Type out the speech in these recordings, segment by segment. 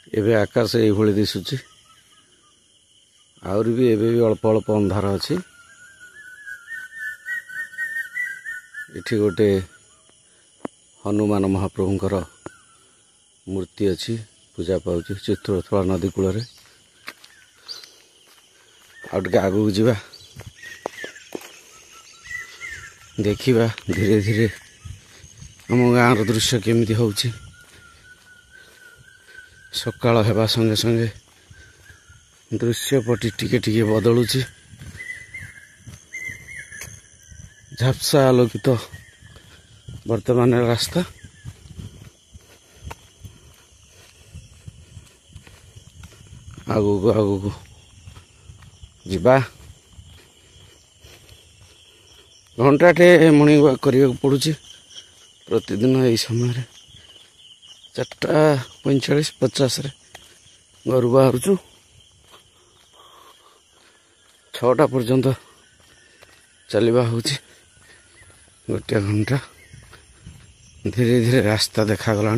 एबे आकाश ये दिशुची आउरी भी एबे भी अल्प अल्प अंधार अच्छी इठी गोटे हनुमान महाप्रभुंकर मूर्ति अच्छी पूजा पाउची चित्रथला नदी कूल आगू जावा देखा धीरे धीरे आम गाँव दृश्य केमिति होउची सकाळ हेबा संगे संगे दृश्यपटी टिके टिके बदलुची झापसा आलोकित वर्तमान रास्ता आगू आगू जीवा घंटाटे मॉर्निंग वॉक करने पड़ुची प्रतिदिन यही समय 4:45-50 घर बाहर 6टा पर्यंत चलवा हूँ गोटे घंटा धीरे धीरे रास्ता देखा गला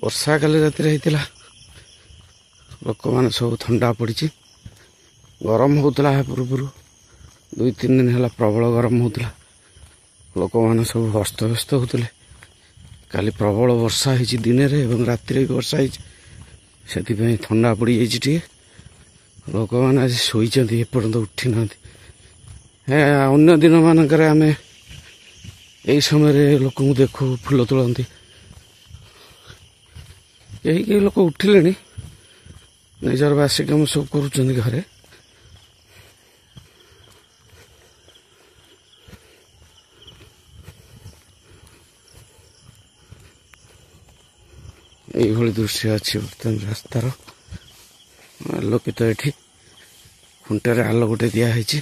वर्षा काली राति होता लोक मैंने सब ठंडा पड़ी गरम होता पूर्व 2-3 दिन है प्रबल गरम होता लोक मैंने सब अस्त व्यस्त होते काली प्रबल वर्षा होती दिन में राति भी वर्षा होती ठंडा पड़ जाइए लोक मैंने आज शोचती एपर्तंत उठी ना अन्य दिन मानक आम यही समय लोक देखू फुल तोड़ती यही कई लोक उठिले निजर बासी कम सब कर घरे यही दृश्य अच्छी बर्तमान रास्तार आलोकित ये खुंटार आलो गोटे दिखाई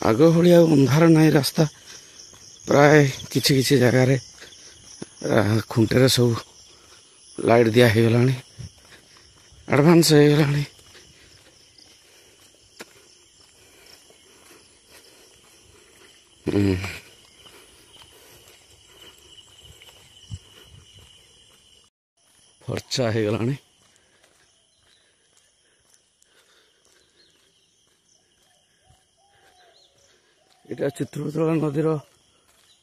आग भाई अंधार ना रास्ता प्राय किछि किछि जगार खुंटे सब लाइट दिया हो गला एडवांस हो गला फर्चा हो गला यहाँ चित्रतला नदीर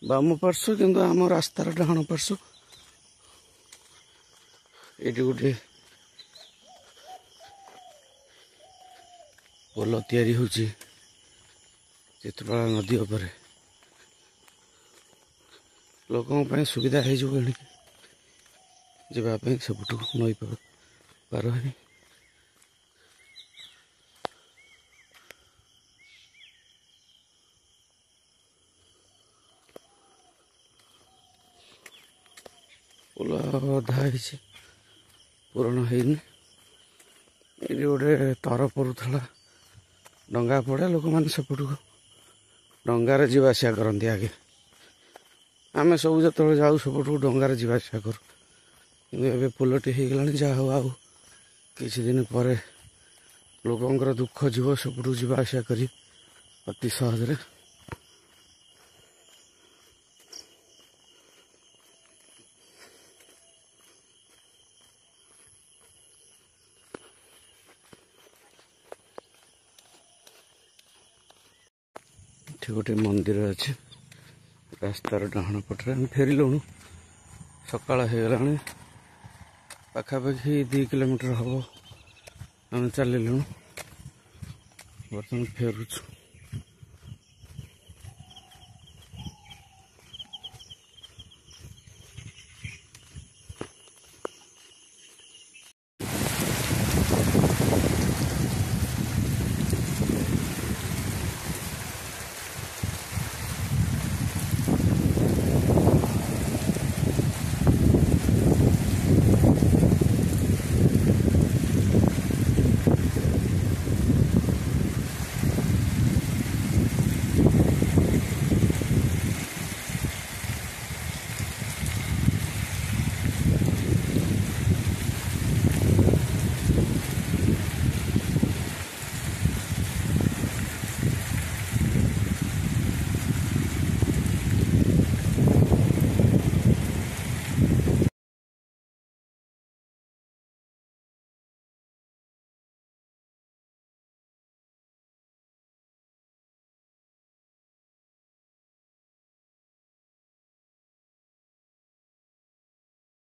बाम पार्श्व किंतु आम रास्तार डाण पार्श्व ये गोटे पोल तैयारी होची चित्रतला नदी उपर लोकों सुविधा हो जावाई सबुठ नई पार है पोल अधा पूरण है गोटे तर पड़ूला डंगा पड़े लोक मैंने सेपट डंगार जावासिया करती आगे आम सब जो जाऊ सेपट डंगार जावासिया करूँ कि पोलटी हो गला जहाँ हो आउ किसी दिन पर लोकंर दुख जीव सेपट जावासिया करी अति सहज गोटे मंदिर अच्छे रास्तार डाण पटे आम फेरलुणु सकाळ हो गला पाखापाखि 2 किलोमीटर हम आम चललुणु बर्तमान फेरुछु।